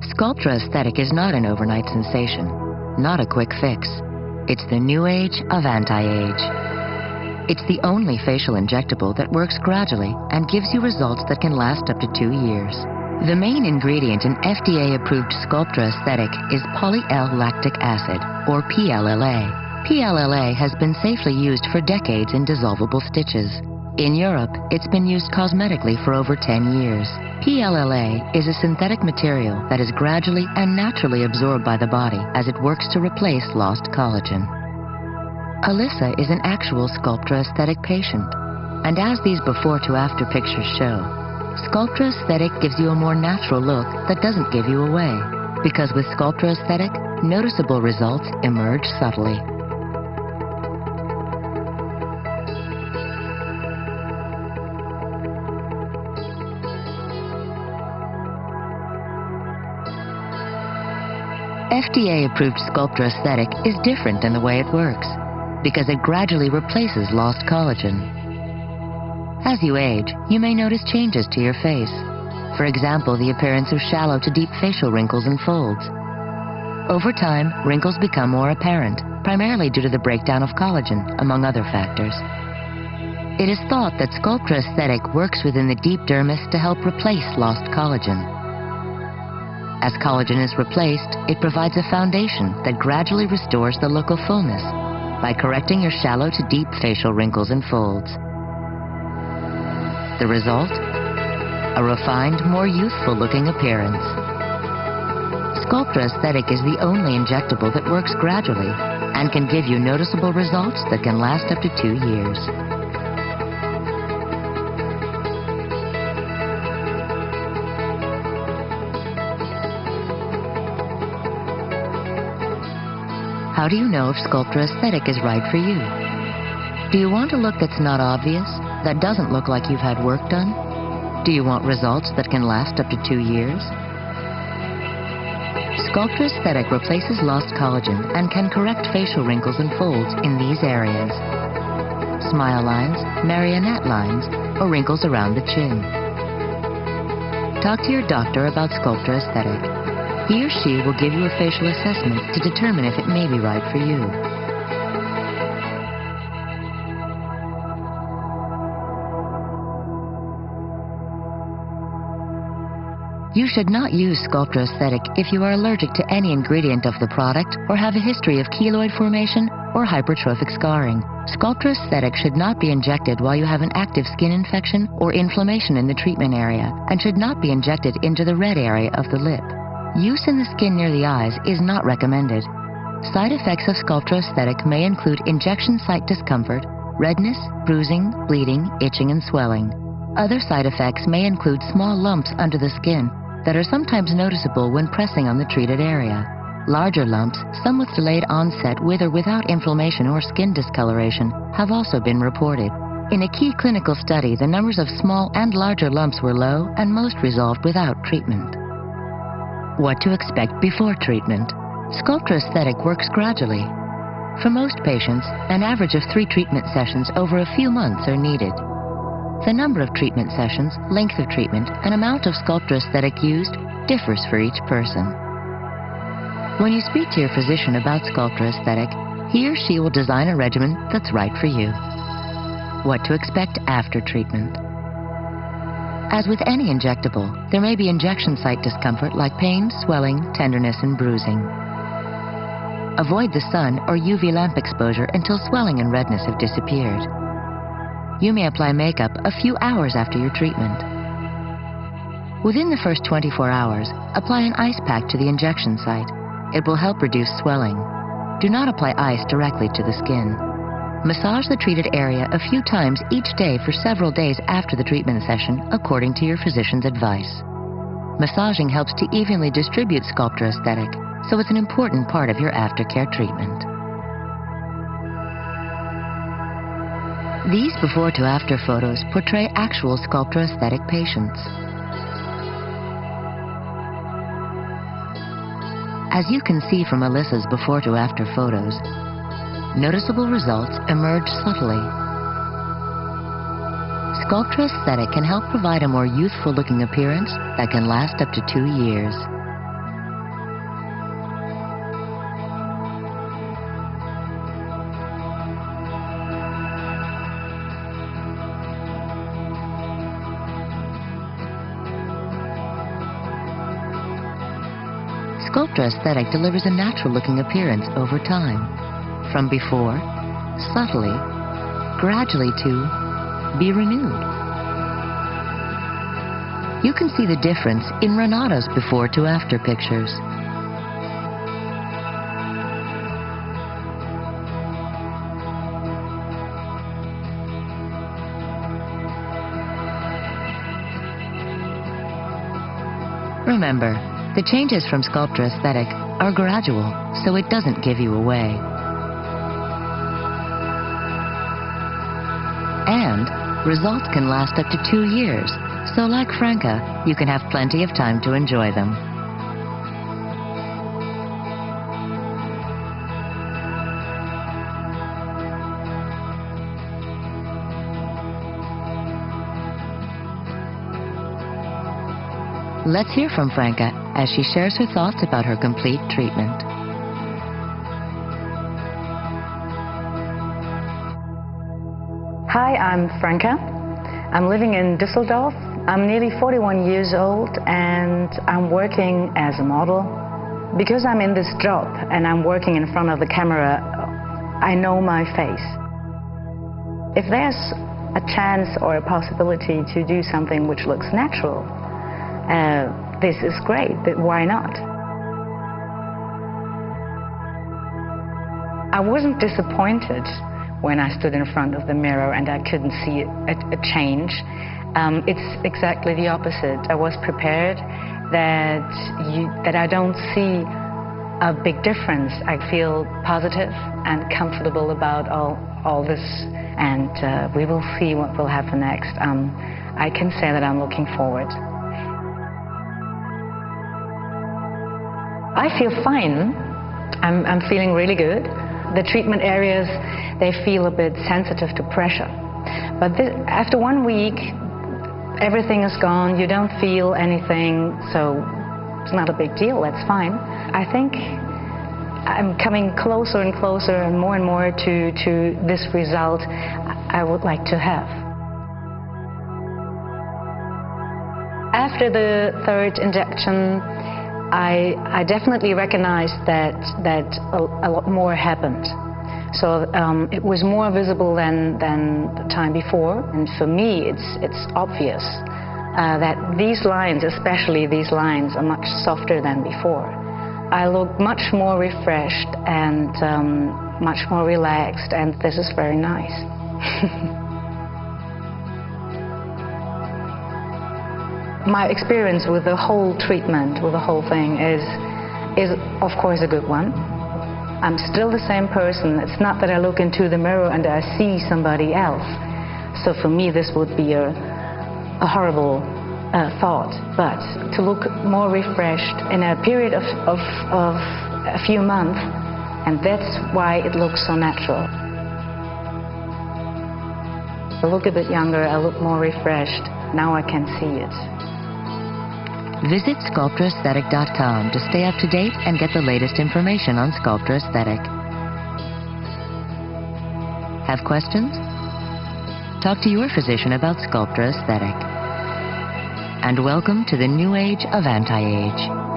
Sculptra Aesthetic is not an overnight sensation, not a quick fix. It's the new age of anti-age. It's the only facial injectable that works gradually and gives you results that can last up to 2 years. The main ingredient in FDA-approved Sculptra Aesthetic is poly-L-lactic acid, or PLLA. PLLA has been safely used for decades in dissolvable stitches. In Europe, it's been used cosmetically for over 10 years. PLLA is a synthetic material that is gradually and naturally absorbed by the body as it works to replace lost collagen. Alyssa is an actual Sculptra Aesthetic patient, and as these before-to-after pictures show, Sculptra Aesthetic gives you a more natural look that doesn't give you away, because with Sculptra Aesthetic, noticeable results emerge subtly. FDA-approved Sculptra Aesthetic is different in the way it works, because it gradually replaces lost collagen. As you age, you may notice changes to your face. For example, the appearance of shallow to deep facial wrinkles and folds. Over time, wrinkles become more apparent, primarily due to the breakdown of collagen, among other factors. It is thought that Sculptra Aesthetic works within the deep dermis to help replace lost collagen. As collagen is replaced, it provides a foundation that gradually restores the look of fullness by correcting your shallow to deep facial wrinkles and folds. The result? A refined, more youthful-looking appearance. Sculptra Aesthetic is the only injectable that works gradually and can give you noticeable results that can last up to 2 years. How do you know if Sculptra Aesthetic is right for you? Do you want a look that's not obvious, that doesn't look like you've had work done? Do you want results that can last up to 2 years? Sculptra Aesthetic replaces lost collagen and can correct facial wrinkles and folds in these areas: smile lines, marionette lines, or wrinkles around the chin. Talk to your doctor about Sculptra Aesthetic. He or she will give you a facial assessment to determine if it may be right for you. You should not use Sculptra Aesthetic if you are allergic to any ingredient of the product or have a history of keloid formation or hypertrophic scarring. Sculptra Aesthetic should not be injected while you have an active skin infection or inflammation in the treatment area and should not be injected into the red area of the lip. Use in the skin near the eyes is not recommended. Side effects of Sculptra Aesthetic may include injection site discomfort, redness, bruising, bleeding, itching, and swelling. Other side effects may include small lumps under the skin that are sometimes noticeable when pressing on the treated area. Larger lumps, some with delayed onset with or without inflammation or skin discoloration, have also been reported. In a key clinical study, the numbers of small and larger lumps were low and most resolved without treatment. What to expect before treatment? Sculptra Aesthetic works gradually. For most patients, an average of 3 treatment sessions over a few months are needed. The number of treatment sessions, length of treatment, and amount of Sculptra Aesthetic used differs for each person. When you speak to your physician about Sculptra Aesthetic, he or she will design a regimen that's right for you. What to expect after treatment? As with any injectable, there may be injection site discomfort like pain, swelling, tenderness, and bruising. Avoid the sun or UV lamp exposure until swelling and redness have disappeared. You may apply makeup a few hours after your treatment. Within the first 24 hours, apply an ice pack to the injection site. It will help reduce swelling. Do not apply ice directly to the skin. Massage the treated area a few times each day for several days after the treatment session, according to your physician's advice. Massaging helps to evenly distribute Sculptra Aesthetic, so it's an important part of your aftercare treatment. These before-to-after photos portray actual Sculptra Aesthetic patients. As you can see from Alyssa's before-to-after photos, noticeable results emerge subtly. Sculptra Aesthetic can help provide a more youthful-looking appearance that can last up to 2 years. Sculptra Aesthetic delivers a natural-looking appearance over time. From before, subtly, gradually to be renewed. You can see the difference in Renato's before to after pictures. Remember, the changes from Sculptra Aesthetic are gradual, so it doesn't give you away. And results can last up to 2 years, so like Franca, you can have plenty of time to enjoy them. Let's hear from Franca as she shares her thoughts about her complete treatment. Hi, I'm Franca. I'm living in Düsseldorf. I'm nearly 41 years old and I'm working as a model. Because I'm in this job and I'm working in front of the camera, I know my face. If there's a chance or a possibility to do something which looks natural, this is great, but why not? I wasn't disappointed when I stood in front of the mirror and I couldn't see a change. It's exactly the opposite. I was prepared that I don't see a big difference. I feel positive and comfortable about all this, and we will see what will happen next. I can say that I'm looking forward. I feel fine. I'm feeling really good. The treatment areas, they feel a bit sensitive to pressure. But after 1 week, everything is gone. You don't feel anything, so it's not a big deal. That's fine. I think I'm coming closer and closer and more to this result I would like to have. After the 3rd injection, I definitely recognized that a lot more happened. So it was more visible than the time before. And for me, it's obvious that these lines, especially these lines, are much softer than before. I look much more refreshed and much more relaxed, and this is very nice. My experience with the whole treatment, with the whole thing, is of course a good one. I'm still the same person. It's not that I look into the mirror and I see somebody else. So for me this would be a horrible thought. But to look more refreshed in a period of a few months, and that's why it looks so natural. I look a bit younger, I look more refreshed. Now I can see it. Visit SculptraAesthetic.com to stay up to date and get the latest information on Sculptra Aesthetic. Have questions? Talk to your physician about Sculptra Aesthetic. And welcome to the new age of anti-age.